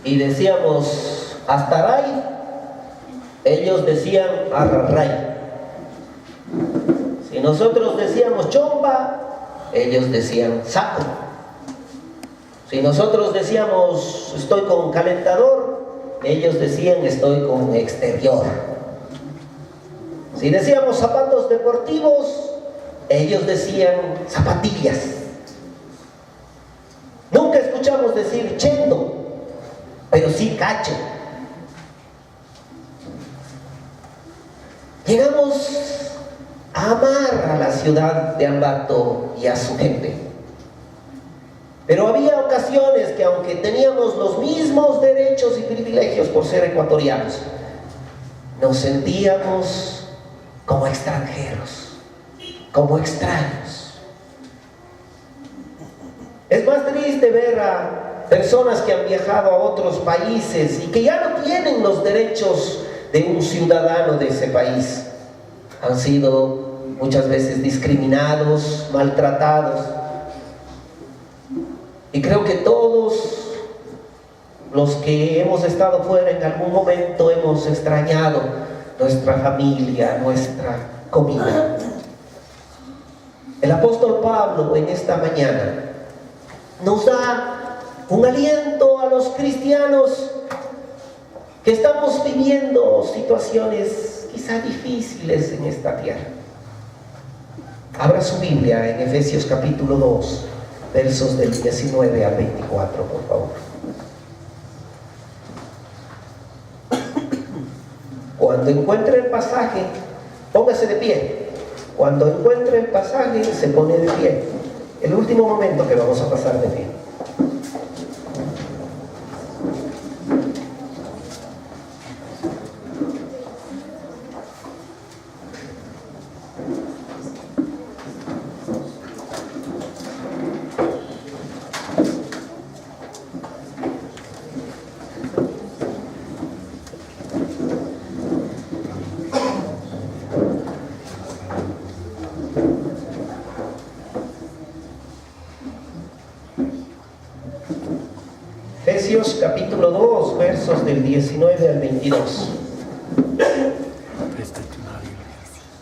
y decíamos Astaray, ellos decían Arraray. Si nosotros decíamos Chomba, ellos decían Saco. Si nosotros decíamos estoy con calentador, ellos decían estoy con exterior. Si decíamos zapatos deportivos, ellos decían zapatillas. Nunca escuchamos decir chendo, pero sí cacho. Llegamos a amar a la ciudad de Ambato y a su gente. Pero había ocasiones que aunque teníamos los mismos derechos y privilegios por ser ecuatorianos, nos sentíamos como extranjeros, como extraños. Es más triste ver a personas que han viajado a otros países y que ya no tienen los derechos de un ciudadano de ese país. Han sido muchas veces discriminados, maltratados. Y creo que todos los que hemos estado fuera en algún momento hemos extrañado nuestra familia, nuestra comida. El apóstol Pablo en esta mañana nos da un aliento a los cristianos que estamos viviendo situaciones quizá difíciles en esta tierra. Abra su Biblia en Efesios capítulo 2, versos del 19 al 24, por favor. Cuando encuentre el pasaje, póngase de pie. Cuando encuentre el pasaje, se pone de pie. El último momento que vamos a pasar de pie. Efesios capítulo 2, versos del 19 al 22.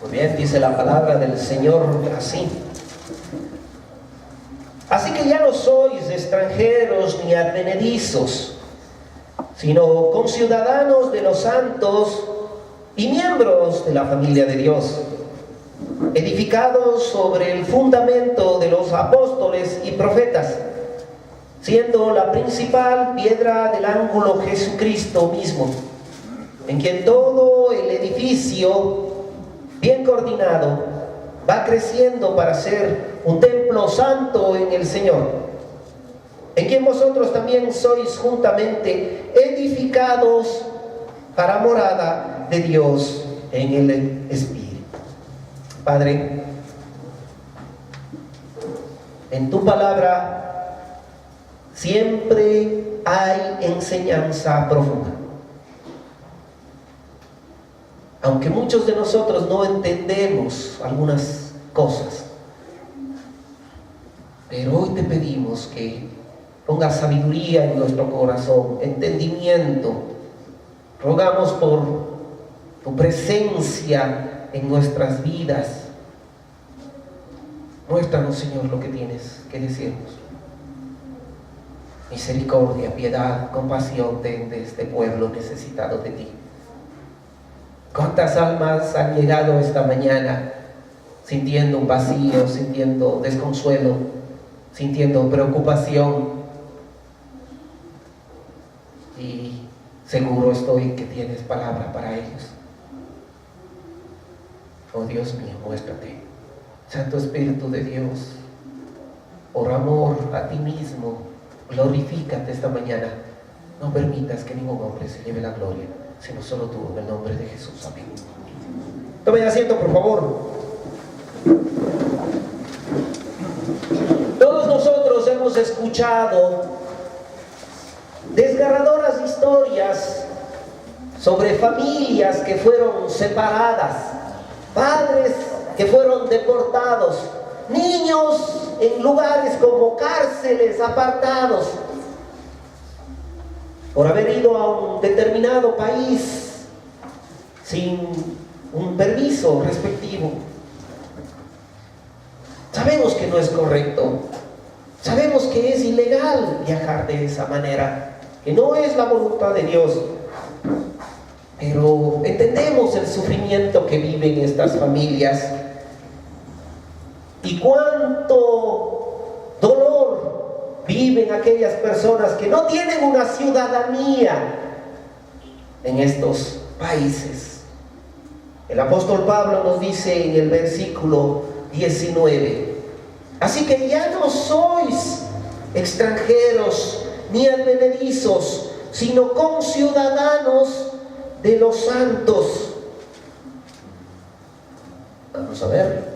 Muy bien, dice la palabra del Señor así. Así que ya no sois extranjeros ni advenedizos, sino conciudadanos de los santos y miembros de la familia de Dios, edificados sobre el fundamento de los apóstoles y profetas, siendo la principal piedra del ángulo Jesucristo mismo, en quien todo el edificio, bien coordinado, va creciendo para ser un templo santo en el Señor, en quien vosotros también sois juntamente edificados para morada de Dios en el Espíritu. Padre, en tu palabra siempre hay enseñanza profunda. Aunque muchos de nosotros no entendemos algunas cosas, pero hoy te pedimos que pongas sabiduría en nuestro corazón, entendimiento. Rogamos por tu presencia en nuestras vidas. Muéstranos, Señor, lo que tienes que decirnos. Misericordia, piedad, compasión ten de este pueblo necesitado de ti. ¿Cuántas almas han llegado esta mañana sintiendo un vacío, sintiendo desconsuelo, sintiendo preocupación? Y seguro estoy que tienes palabra para ellos. Oh Dios mío, muéstrate. Santo Espíritu de Dios, por amor a ti mismo, glorifícate esta mañana. No permitas que ningún hombre se lleve la gloria, sino solo tú, en el nombre de Jesús. Amén. Tomen asiento, por favor. Todos nosotros hemos escuchado desgarradoras historias sobre familias que fueron separadas, padres que fueron deportados, niños en lugares como cárceles apartados. por haber ido a un determinado país sin un permiso respectivo. Sabemos que no es correcto, sabemos que es ilegal viajar de esa manera, que no es la voluntad de Dios, pero entendemos el sufrimiento que viven estas familias y cuánto dolor viven aquellas personas que no tienen una ciudadanía en estos países. El apóstol Pablo nos dice en el versículo 19: así que ya no sois extranjeros ni advenedizos, sino conciudadanos de los santos. Vamos a ver.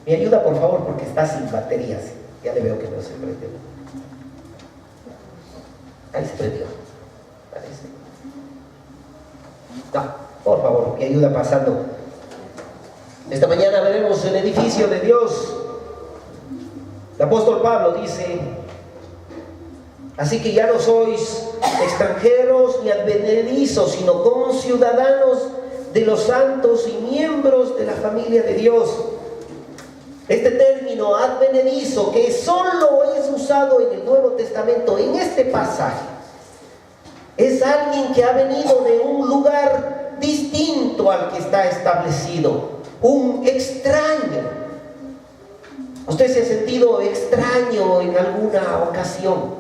Me ayuda, por favor, porque está sin baterías. Ya le veo que no se prendió. Ahí se prendió. Parece. No, por favor, me ayuda pasando. Esta mañana veremos el edificio de Dios. El apóstol Pablo dice: así que ya no sois extranjeros ni advenedizos, sino conciudadanos de los santos y miembros de la familia de Dios. Este término advenedizo, que solo es usado en el Nuevo Testamento, en este pasaje, es alguien que ha venido de un lugar distinto al que está establecido, un extraño. ¿Usted se ha sentido extraño en alguna ocasión?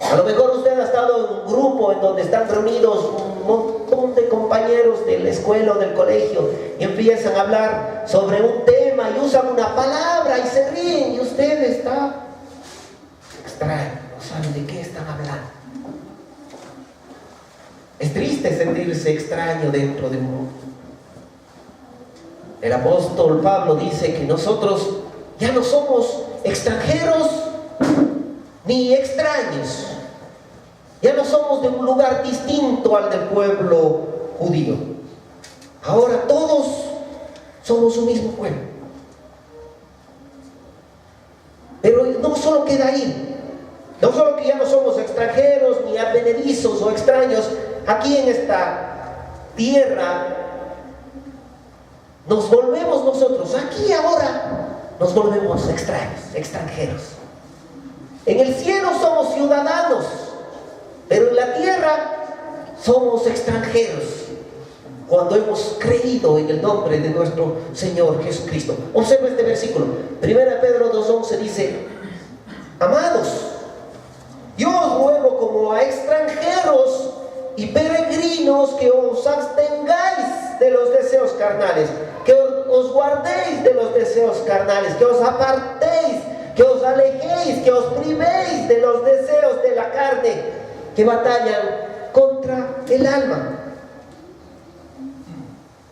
A lo mejor usted ha estado en un grupo en donde están reunidos un montón de compañeros de la escuela o del colegio y empiezan a hablar sobre un tema y usan una palabra y se ríen y usted está extraño, no sabe de qué están hablando. Es triste sentirse extraño dentro de un mundo. El apóstol Pablo dice que nosotros ya no somos extranjeros ni extraños. Ya no somos de un lugar distinto al del pueblo judío. Ahora todos somos un mismo pueblo. Pero no solo queda ahí. No solo que ya no somos extranjeros ni advenedizos o extraños. Aquí en esta tierra nos volvemos nosotros. Aquí ahora nos volvemos extraños, extranjeros. En el cielo somos ciudadanos, pero en la tierra somos extranjeros cuando hemos creído en el nombre de nuestro Señor Jesucristo. Observa este versículo. 1 Pedro 2:11 dice: amados, yo os ruego como a extranjeros y peregrinos que os abstengáis de los deseos carnales, que os guardéis de los deseos carnales, que os apartéis, que os alejéis, que os privéis de los deseos de la carne que batallan contra el alma.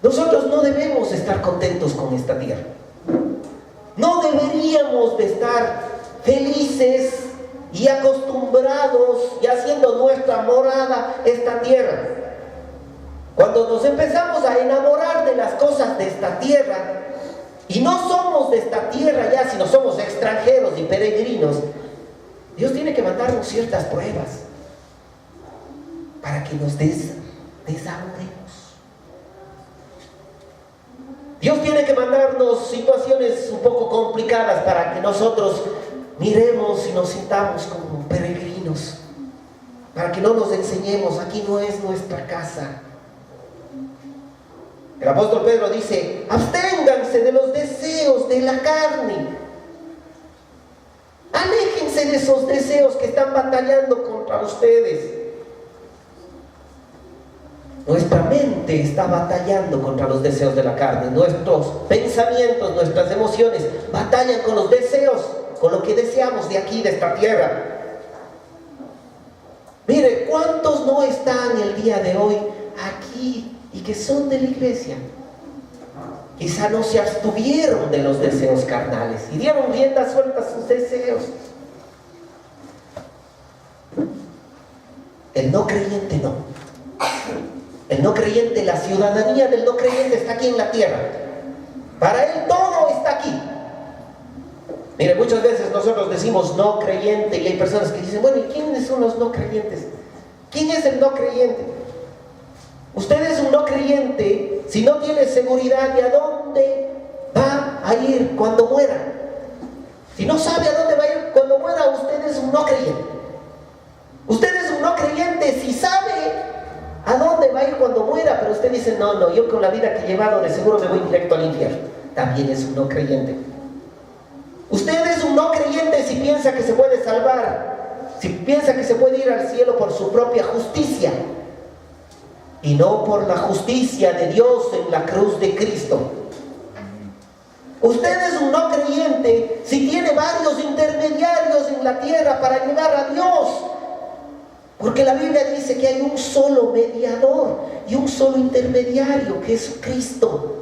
Nosotros no debemos estar contentos con esta tierra. No deberíamos de estar felices y acostumbrados y haciendo nuestra morada esta tierra. Cuando nos empezamos a enamorar de las cosas de esta tierra y no somos de esta tierra ya, sino somos extranjeros y peregrinos, Dios tiene que mandarnos ciertas pruebas para que nos desamoremos. Dios tiene que mandarnos situaciones un poco complicadas para que nosotros miremos y nos sintamos como peregrinos, para que no nos enseñemos: aquí no es nuestra casa. El apóstol Pedro dice: absténganse de los deseos de la carne. Aléjense de esos deseos que están batallando contra ustedes. Nuestra mente está batallando contra los deseos de la carne. Nuestros pensamientos, nuestras emociones batallan con los deseos, con lo que deseamos de aquí, de esta tierra. Mire, ¿cuántos no están el día de hoy aquí y que son de la iglesia? Quizá no se abstuvieron de los deseos carnales y dieron rienda suelta a sus deseos. El no creyente no. El no creyente, la ciudadanía del no creyente está aquí en la tierra. Para Él todo está aquí. Mire, muchas veces nosotros decimos no creyente y hay personas que dicen, bueno, ¿y quiénes son los no creyentes? ¿Quién es el no creyente? Usted es un no creyente si no tiene seguridad de a dónde va a ir cuando muera. Si no sabe a dónde va a ir cuando muera, usted es un no creyente. Usted es un no creyente si sabe a dónde va a ir cuando muera, pero usted dice, no, yo con la vida que he llevado de seguro me voy directo al infierno. También es un no creyente. Usted es un no creyente si piensa que se puede salvar, si piensa que se puede ir al cielo por su propia justicia y no por la justicia de Dios en la cruz de Cristo. Usted es un no creyente si tiene varios intermediarios en la tierra para llegar a Dios, porque la Biblia dice que hay un solo mediador y un solo intermediario, que es Cristo.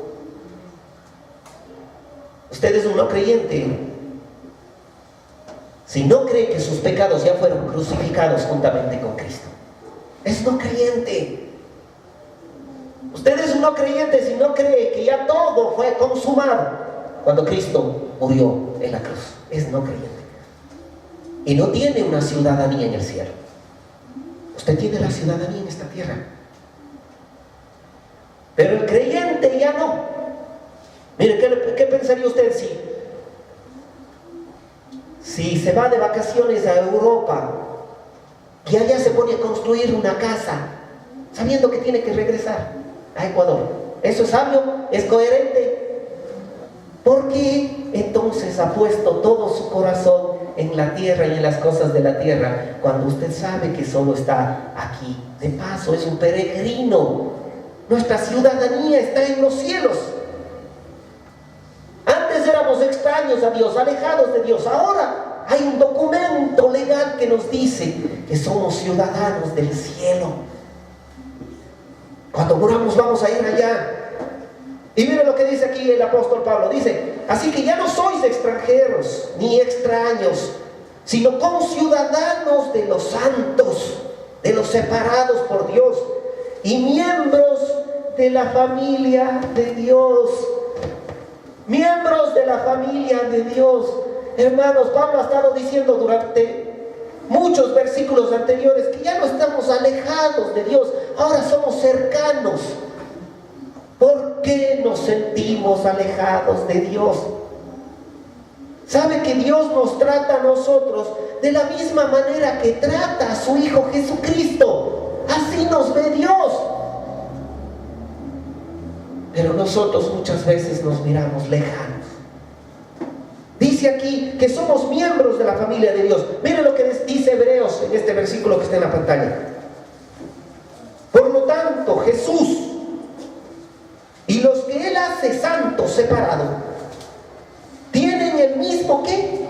Usted es un no creyente si no cree que sus pecados ya fueron crucificados juntamente con Cristo. Es no creyente. Usted es un no creyente si no cree que ya todo fue consumado cuando Cristo murió en la cruz. Es no creyente. Y no tiene una ciudadanía en el cielo. Usted tiene la ciudadanía en esta tierra. Pero el creyente ya no. Mire, ¿qué pensaría usted si se va de vacaciones a Europa y allá se pone a construir una casa sabiendo que tiene que regresar a Ecuador? ¿Eso es sabio? ¿Es coherente? Porque entonces ha puesto todo su corazón en la tierra y en las cosas de la tierra, cuando usted sabe que solo está aquí de paso, es un peregrino. Nuestra ciudadanía está en los cielos. Antes éramos extraños a Dios, alejados de Dios. Ahora hay un documento legal que nos dice que somos ciudadanos del cielo. Cuando muramos vamos a ir allá. Y mire lo que dice aquí el apóstol Pablo. Dice, así que ya no sois extranjeros ni extraños, sino conciudadanos de los santos, de los separados por Dios, y miembros de la familia de Dios. Miembros de la familia de Dios. Hermanos, Pablo ha estado diciendo durante muchos versículos anteriores que ya no estamos alejados de Dios, ahora somos cercanos. ¿Por qué nos sentimos alejados de Dios? ¿Sabe que Dios nos trata a nosotros de la misma manera que trata a su Hijo Jesucristo? Así nos ve Dios. Pero nosotros muchas veces nos miramos lejanos. Dice aquí que somos miembros de la familia de Dios. Miren lo que dice Hebreos en este versículo que está en la pantalla. Por lo tanto, Jesús y los que Él hace santos separados tienen el mismo ¿qué?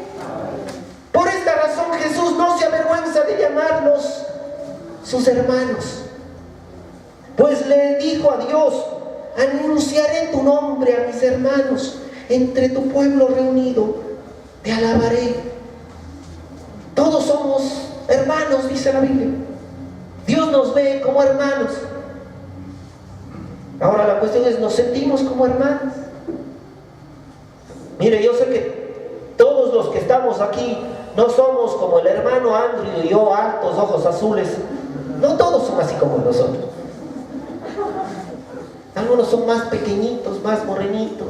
Por esta razón Jesús no se avergüenza de llamarlos sus hermanos, pues le dijo a Dios: anunciaré tu nombre a mis hermanos, entre tu pueblo reunido te alabaré. Todos somos hermanos, dice la Biblia. Dios nos ve como hermanos. Ahora la cuestión es, ¿nos sentimos como hermanos? Mire, yo sé que todos los que estamos aquí no somos como el hermano Andrew y yo, altos, ojos azules. No todos son así como nosotros. Algunos son más pequeñitos, más morenitos.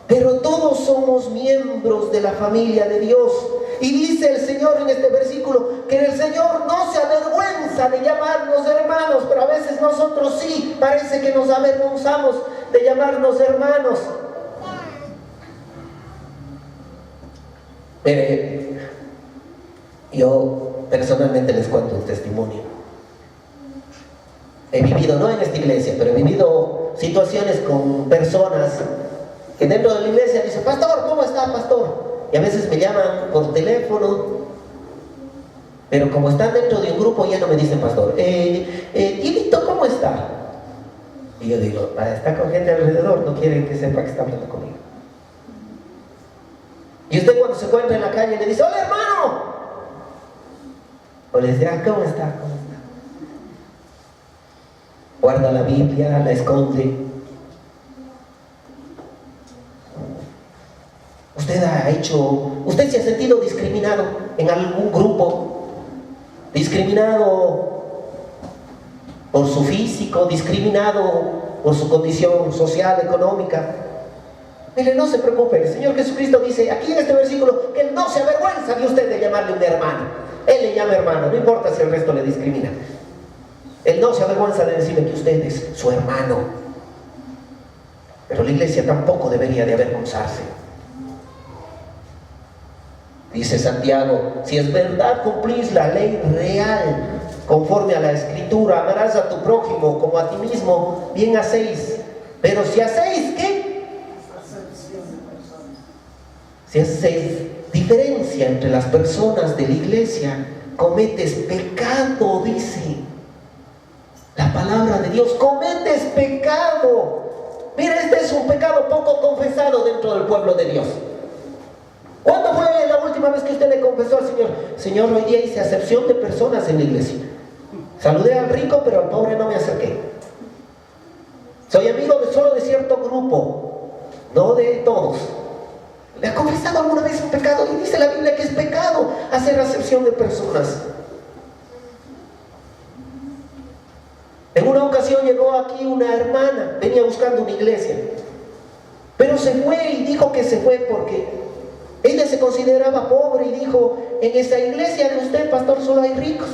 Pero todos somos miembros de la familia de Dios. Y dice el Señor en este versículo que el Señor no se avergüenza de llamarnos hermanos, pero a veces nosotros sí, parece que nos avergonzamos de llamarnos hermanos. Yo personalmente les cuento un testimonio. He vivido, no en esta iglesia, pero he vivido situaciones con personas que dentro de la iglesia dicen: pastor, ¿cómo está, pastor? Y a veces me llaman por teléfono, pero como están dentro de un grupo ya no me dicen pastor. Tilito, ¿cómo está? Y yo digo: está con gente alrededor, no quiere que sepa que está hablando conmigo. Y usted cuando se encuentra en la calle le dice: hola, hermano. O le dice: ¿cómo está? ¿Cómo está? Guarda la Biblia, la esconde. usted se ha sentido discriminado en algún grupo, discriminado por su físico, discriminado por su condición social, económica. Mire, no se preocupe, el Señor Jesucristo dice aquí en este versículo que Él no se avergüenza de usted de llamarle un hermano. Él le llama hermano, no importa si el resto le discrimina. Él no se avergüenza de decirle que usted es su hermano. Pero la iglesia tampoco debería de avergonzarse. Dice Santiago, si es verdad cumplís la ley real conforme a la Escritura, amarás a tu prójimo como a ti mismo, bien hacéis. Pero si hacéis, ¿qué? Si hacéis diferencia entre las personas de la iglesia, cometes pecado, dice la palabra de Dios, cometes pecado. Mira, este es un pecado poco confesado dentro del pueblo de Dios. ¿Cuándo fue la última vez que usted le confesó al Señor? Señor, hoy día hice acepción de personas en la iglesia. Saludé al rico, pero al pobre no me acerqué. Soy amigo solo de cierto grupo, no de todos. ¿Le ha confesado alguna vez un pecado? Y dice la Biblia que es pecado hacer acepción de personas. En una ocasión llegó aquí una hermana, venía buscando una iglesia, pero se fue y dijo que se fue porque ella se consideraba pobre y dijo, en esa iglesia de usted, pastor, solo hay ricos.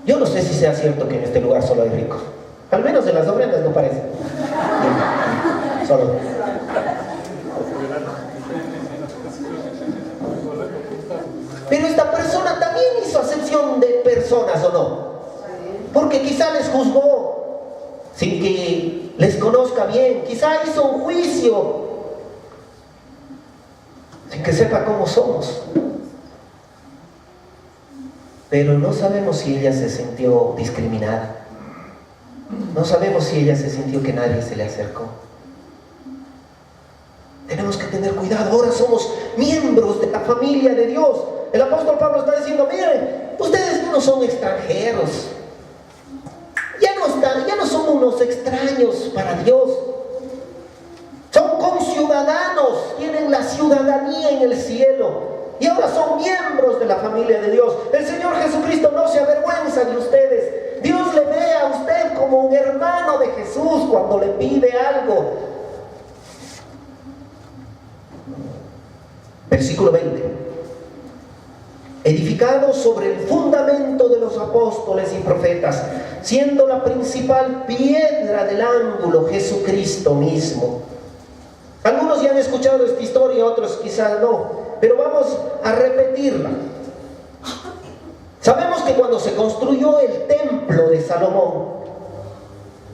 Yo no sé si sea cierto que en este lugar solo hay ricos. Al menos en las ofrendas no parece. Solo. Pero esta persona también hizo acepción de personas, ¿o no? Porque quizá les juzgó sin que les conozca bien. Quizá hizo un juicio sin que sepa cómo somos. Pero no sabemos si ella se sintió discriminada. No sabemos si ella se sintió que nadie se le acercó. Tenemos que tener cuidado. Ahora somos miembros de la familia de Dios. El apóstol Pablo está diciendo, miren, ustedes no son extranjeros. Ya no son unos extraños para Dios. Son conciudadanos, tienen la ciudadanía en el cielo. Y ahora son miembros de la familia de Dios. El Señor Jesucristo no se avergüenza de ustedes. Dios le ve a usted como un hermano de Jesús cuando le pide algo. Versículo 20. Edificado sobre el fundamento de los apóstoles y profetas, siendo la principal piedra del ángulo Jesucristo mismo. Algunos ya han escuchado esta historia, otros quizás no, pero vamos a repetirla. Sabemos que cuando se construyó el templo de Salomón,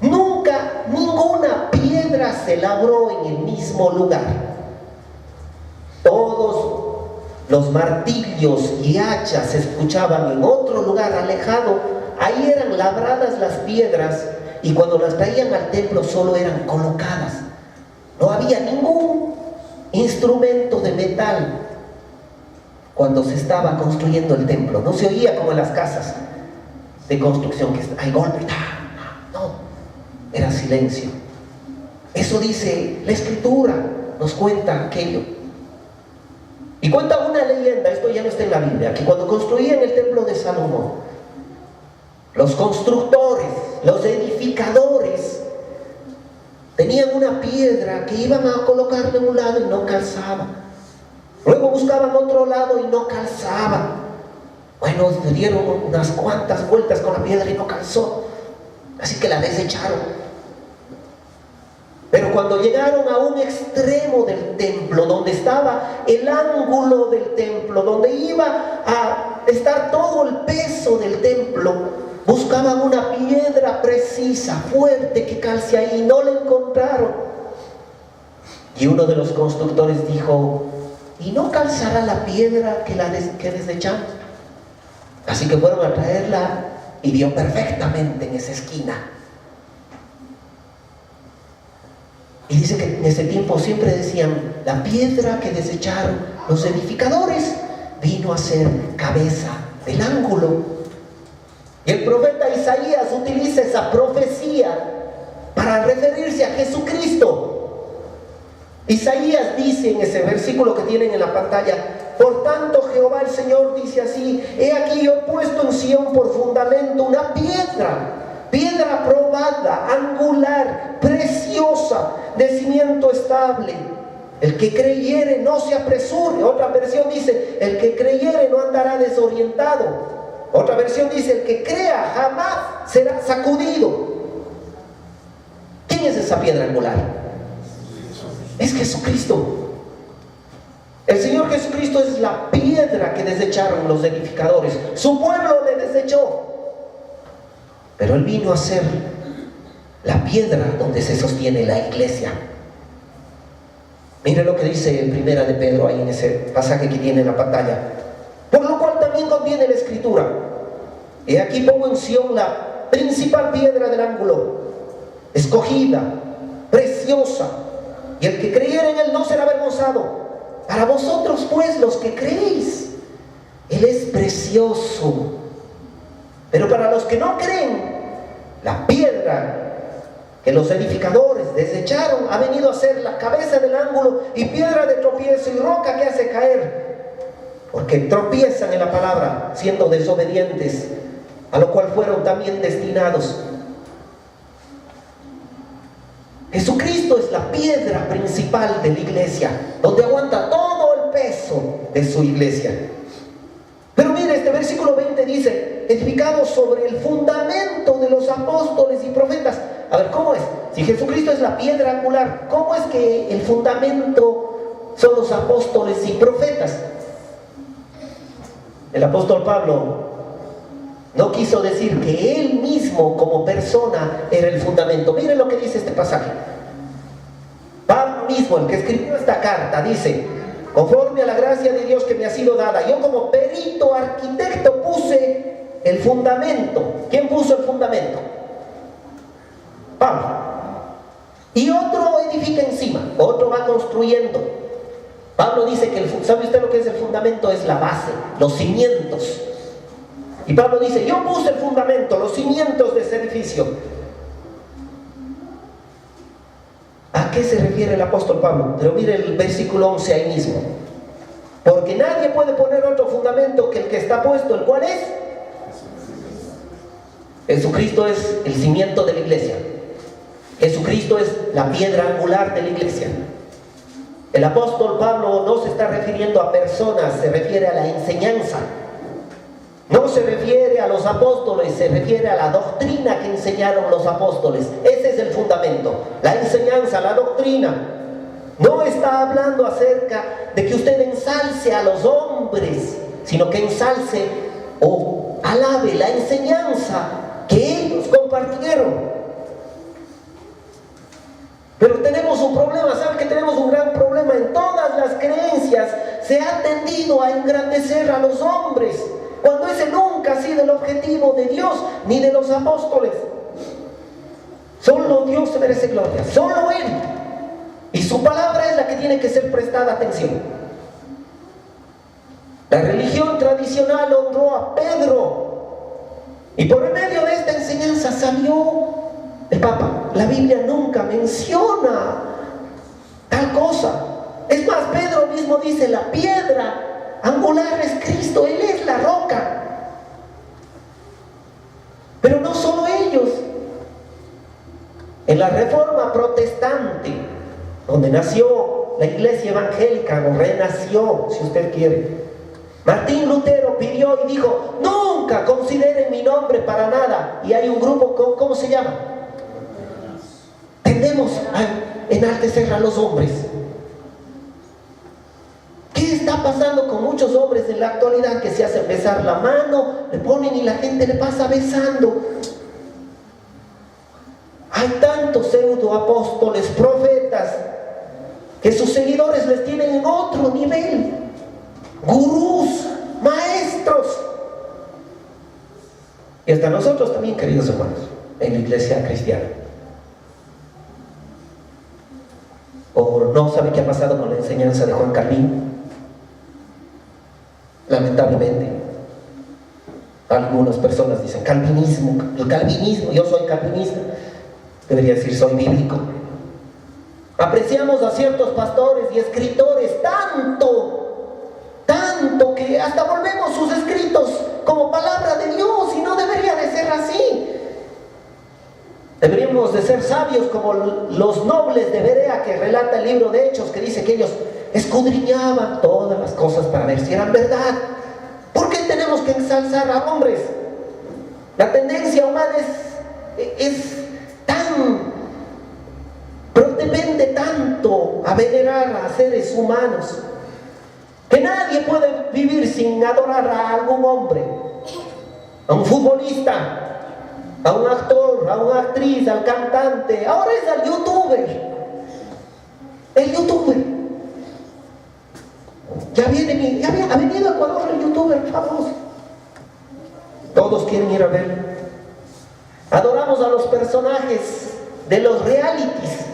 nunca ninguna piedra se labró en el mismo lugar. Todos los martillos y hachas se escuchaban en otro lugar alejado. Ahí eran labradas las piedras y cuando las traían al templo solo eran colocadas. No había ningún instrumento de metal cuando se estaba construyendo el templo. No se oía como en las casas de construcción que hay golpe. No, era silencio. Eso dice la Escritura, nos cuenta aquello. Y cuenta una leyenda, esto ya no está en la Biblia, que cuando construían el templo de Salomón, los constructores, los edificadores, tenían una piedra que iban a colocar de un lado y no calzaba. Luego buscaban otro lado y no calzaba. Bueno, le dieron unas cuantas vueltas con la piedra y no calzó. Así que la desecharon. Pero cuando llegaron a un extremo del templo, donde estaba el ángulo del templo, donde iba a estar todo el peso del templo, buscaban una piedra precisa, fuerte, que calce ahí, y no la encontraron. Y uno de los constructores dijo, ¿y no calzará la piedra que desechamos? Así que fueron a traerla y dio perfectamente en esa esquina. Y dice que en ese tiempo siempre decían, la piedra que desecharon los edificadores vino a ser cabeza del ángulo. Y el profeta Isaías utiliza esa profecía para referirse a Jesucristo. Isaías dice en ese versículo que tienen en la pantalla: por tanto Jehová el Señor dice así: he aquí yo he puesto en Sión por fundamento una piedra probada, angular, preciosa, de cimiento estable. El que creyere no se apresure. Otra versión dice: el que creyere no andará desorientado. Otra versión dice: el que crea jamás será sacudido. ¿Quién es esa piedra angular? Es Jesucristo. El Señor Jesucristo es la piedra que desecharon los edificadores. Su pueblo le desechó, pero Él vino a ser la piedra donde se sostiene la iglesia. Mire lo que dice en Primera de Pedro, ahí en ese pasaje que tiene en la pantalla: por lo cual también contiene la escritura: he aquí pongo en Sión la principal piedra del ángulo, escogida, preciosa, y el que creyere en Él no será avergonzado. Para vosotros pues, los que creéis, Él es precioso. Pero para los que no creen, la piedra que los edificadores desecharon ha venido a ser la cabeza del ángulo, y piedra de tropiezo, y roca que hace caer, porque tropiezan en la palabra, siendo desobedientes, a lo cual fueron también destinados. Jesucristo es la piedra principal de la iglesia, donde aguanta todo el peso de su iglesia. Pero mire, este versículo 20 dice: edificado sobre el fundamento de los apóstoles y profetas. A ver, ¿cómo es? Si Jesucristo es la piedra angular, ¿cómo es que el fundamento son los apóstoles y profetas? El apóstol Pablo no quiso decir que él mismo como persona era el fundamento. Miren lo que dice este pasaje. Pablo mismo, el que escribió esta carta, dice: conforme a la gracia de Dios que me ha sido dada, yo como perito arquitecto puse el fundamento. ¿Quién puso el fundamento? Pablo. Y otro edifica encima, otro va construyendo. Pablo dice que ¿sabe usted lo que es el fundamento? Es la base, los cimientos. Y Pablo dice: yo puse el fundamento, los cimientos de ese edificio. ¿A qué se refiere el apóstol Pablo? Pero mire el versículo 11 ahí mismo: porque nadie puede poner otro fundamento que el que está puesto, ¿el cual es? Jesucristo es el cimiento de la iglesia. Jesucristo es la piedra angular de la iglesia. El apóstol Pablo no se está refiriendo a personas, se refiere a la enseñanza. No se refiere a los apóstoles, se refiere a la doctrina que enseñaron los apóstoles. Ese es el fundamento, la enseñanza, la doctrina. No está hablando acerca de que usted ensalce a los hombres, sino que ensalce o alabe la enseñanza que ellos compartieron. Pero tenemos un problema, ¿saben que tenemos un gran problema? En todas las creencias se ha tendido a engrandecer a los hombres, cuando ese nunca ha sido el objetivo de Dios ni de los apóstoles. Solo Dios se merece gloria, solo Él, y su palabra es la que tiene que ser prestada atención. La religión tradicional honró a Pedro, y por el medio de esta enseñanza salió el Papa. La Biblia nunca menciona tal cosa. Es más, Pedro mismo dice: la piedra angular es Cristo, Él es la roca. Pero no solo ellos. En la Reforma Protestante, donde nació la iglesia evangélica, o renació, si usted quiere, Martín Lutero pidió y dijo: nunca consideren mi nombre para nada. Y hay un grupo, ¿cómo se llama? Tendemos a enaltecer a los hombres. ¿Qué está pasando con muchos hombres en la actualidad que se hacen besar la mano, le ponen y la gente le pasa besando? Hay tantos pseudo apóstoles, profetas, que sus seguidores les tienen en otro nivel, gurús, maestros. Y hasta nosotros también, queridos hermanos, en la iglesia cristiana. ¿O no sabe qué ha pasado con la enseñanza de Juan Calvino? Lamentablemente, algunas personas dicen calvinismo, el calvinismo, yo soy calvinista. Debería decir: soy bíblico. Apreciamos a ciertos pastores y escritores tanto que hasta volvemos sus escritos como palabra de Dios, y no debería de ser así. Deberíamos de ser sabios como los nobles de Berea, que relata el libro de Hechos, que dice que ellos escudriñaban todas las cosas para ver si eran verdad. ¿Por qué tenemos que ensalzar a hombres? La tendencia humana es tan depende tanto a venerar a seres humanos que nadie puede vivir sin adorar a algún hombre, a un futbolista, a un actor, a una actriz, al cantante, ahora es al youtuber. El youtuber ha venido a Ecuador el youtuber famoso. Todos quieren ir a verlo. Adoramos a los personajes de los realities.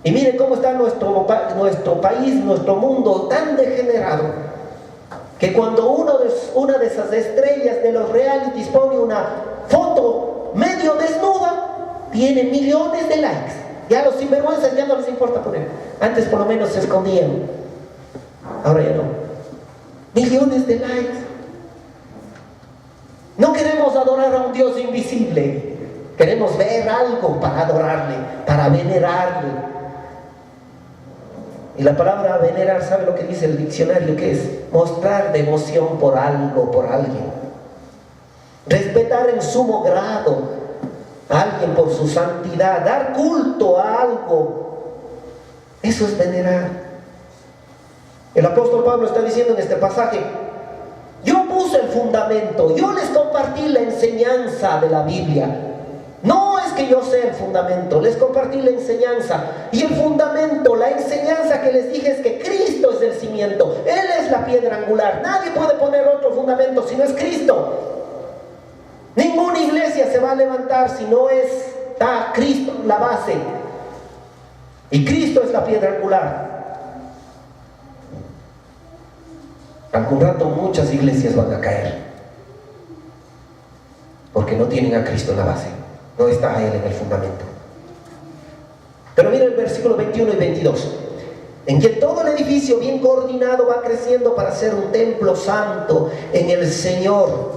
Y miren cómo está nuestro país, nuestro mundo tan degenerado, que cuando una de esas estrellas de los realities pone una foto medio desnuda, tiene millones de likes. Ya a los sinvergüenzas ya no les importa poner. Antes por lo menos se escondían, ahora ya no. Millones de likes. No queremos adorar a un Dios invisible, queremos ver algo para adorarle, para venerarle. Y la palabra venerar, ¿sabe lo que dice el diccionario? ¿Qué es? Mostrar devoción por algo, por alguien. Respetar en sumo grado a alguien por su santidad, dar culto a algo. Eso es venerar. El apóstol Pablo está diciendo en este pasaje: yo puse el fundamento, yo les compartí la enseñanza de la Biblia. No es que yo sé el fundamento, les compartí la enseñanza. Y el fundamento, la enseñanza que les dije es que Cristo es el cimiento. Él es la piedra angular. Nadie puede poner otro fundamento si no es Cristo. Ninguna iglesia se va a levantar si no está Cristo la base. Y Cristo es la piedra angular. Algún rato muchas iglesias van a caer, porque no tienen a Cristo en la base. No está a Él en el fundamento. Pero mira el versículo 21 y 22. En que todo el edificio bien coordinado va creciendo para ser un templo santo en el Señor.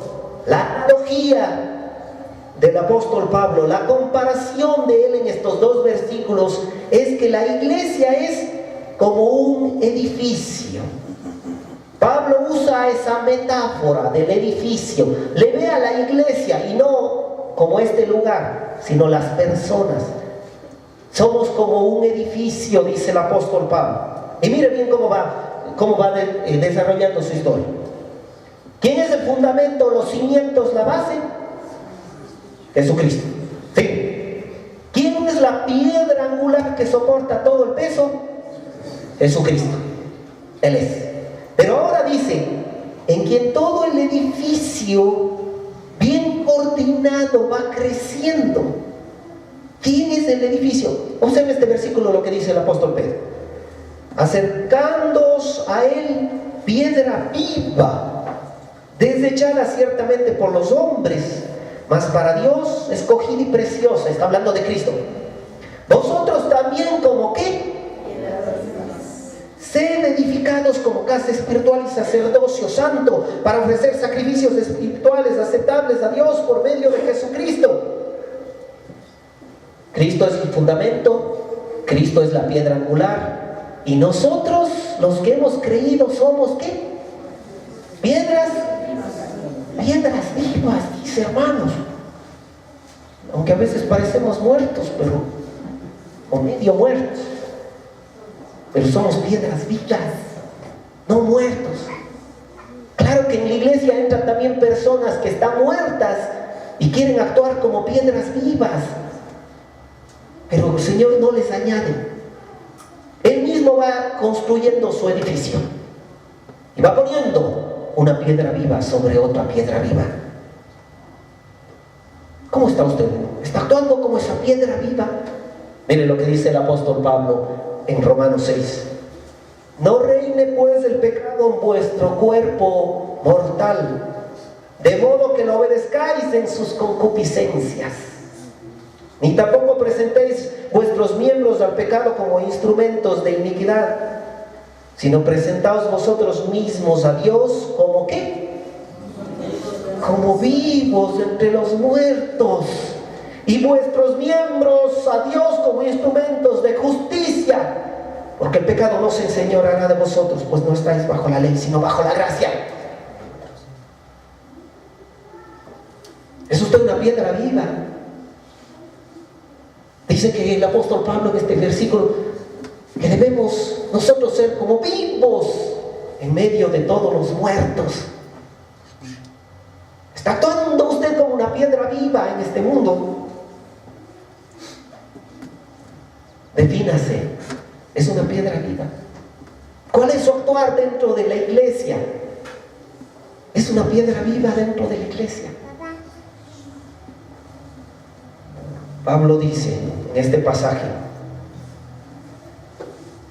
La analogía del apóstol Pablo, la comparación de él en estos dos versículos, es que la iglesia es como un edificio. Pablo usa esa metáfora del edificio. Le ve a la iglesia, y no como este lugar, sino las personas. Somos como un edificio, dice el apóstol Pablo. Y mire bien cómo va desarrollando su historia. ¿Quién es el fundamento, los cimientos, la base? Jesucristo. Sí. ¿Quién es la piedra angular que soporta todo el peso? Jesucristo. Él es. Pero ahora dice, en quien todo el edificio bien coordinado va creciendo. ¿Quién es el edificio? Observe este versículo, lo que dice el apóstol Pedro: acercándoos a él piedra viva, desechada ciertamente por los hombres, mas para Dios escogida y preciosa. Está hablando de Cristo. Vosotros también, como ¿qué? Sed edificados como casa espiritual y sacerdocio santo, para ofrecer sacrificios espirituales aceptables a Dios por medio de Jesucristo. Cristo es el fundamento, Cristo es la piedra angular, y nosotros, los que hemos creído, somos ¿qué? Piedras vivas, dice, hermanos. Aunque a veces parecemos muertos, o medio muertos, pero somos piedras vivas, no muertos. Claro que en la iglesia entran también personas que están muertas y quieren actuar como piedras vivas, pero el Señor no les añade. Él mismo va construyendo su edificio y va poniendo una piedra viva sobre otra piedra viva. ¿Cómo está usted? ¿Está actuando como esa piedra viva? Mire lo que dice el apóstol Pablo en Romanos 6. No reine pues el pecado en vuestro cuerpo mortal, de modo que lo obedezcáis en sus concupiscencias. Ni tampoco presentéis vuestros miembros al pecado como instrumentos de iniquidad, sino presentaos vosotros mismos a Dios como ¿qué? Como vivos entre los muertos, y vuestros miembros a Dios como instrumentos de justicia, porque el pecado no se enseñoreará de vosotros, pues no estáis bajo la ley, sino bajo la gracia. Es usted una piedra viva. Dice que el apóstol Pablo en este versículo que debemos nosotros ser como vivos en medio de todos los muertos. ¿Está actuando usted como una piedra viva en este mundo? Defínase, es una piedra viva. ¿Cuál es su actuar dentro de la iglesia? Es una piedra viva dentro de la iglesia. Pablo dice en este pasaje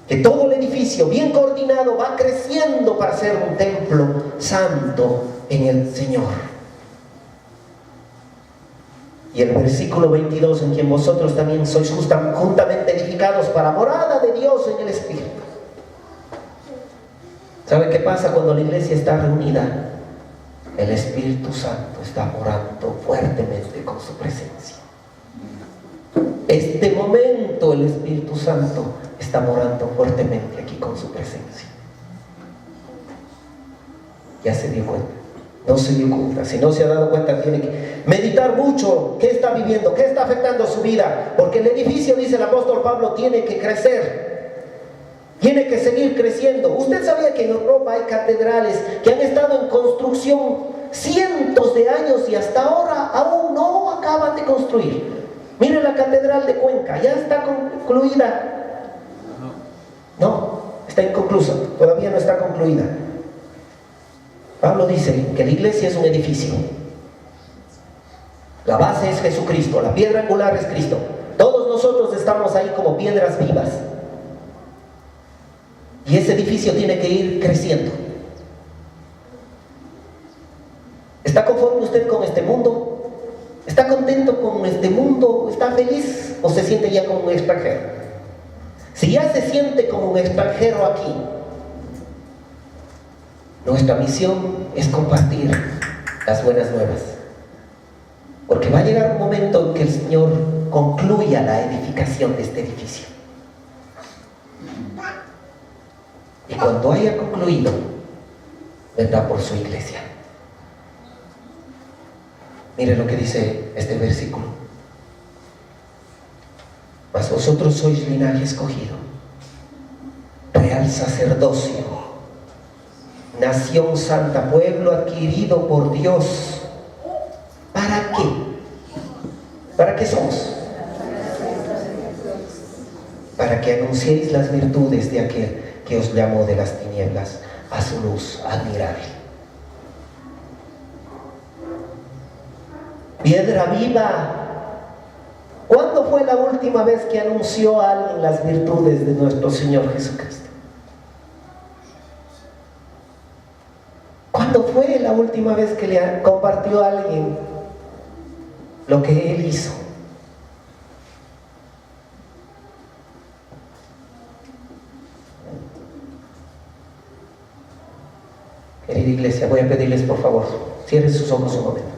que todo el edificio bien coordinado va creciendo para ser un templo santo en el Señor. Y el versículo 22, en quien vosotros también sois juntamente edificados para morada de Dios en el Espíritu. ¿Sabe qué pasa cuando la iglesia está reunida? El Espíritu Santo está morando fuertemente con su presencia. Este momento el Espíritu Santo está morando fuertemente aquí con su presencia. ¿Ya se dio cuenta? No se dio cuenta. Si no se ha dado cuenta, tiene que meditar mucho qué está viviendo, qué está afectando su vida, porque el edificio, dice el apóstol Pablo, tiene que crecer, tiene que seguir creciendo. Usted sabía que en Europa hay catedrales que han estado en construcción cientos de años y hasta ahora aún no acaban de construir. Mire la catedral de Cuenca, ¿ya está concluida? No, está inconclusa, todavía no está concluida. Pablo dice que la iglesia es un edificio. La base es Jesucristo, la piedra angular es Cristo. Todos nosotros estamos ahí como piedras vivas. Y ese edificio tiene que ir creciendo. ¿Está conforme usted con este mundo? ¿Está contento con este mundo? ¿Está feliz? ¿O se siente ya como un extranjero? Si ya se siente como un extranjero aquí, nuestra misión es compartir las buenas nuevas, porque va a llegar un momento en que el Señor concluya la edificación de este edificio, y cuando haya concluido, vendrá por su iglesia. Mire lo que dice este versículo: mas vosotros sois linaje escogido, real sacerdocio, nación santa, pueblo adquirido por Dios. ¿Para qué? ¿Para qué somos? Para que anunciéis las virtudes de aquel que os llamó de las tinieblas a su luz admirable. Piedra viva. ¿Cuándo fue la última vez que anunció a alguien las virtudes de nuestro Señor Jesucristo? ¿Cuándo fue la última vez que le compartió a alguien lo que Él hizo? Querida iglesia, voy a pedirles por favor, cierren sus ojos un momento.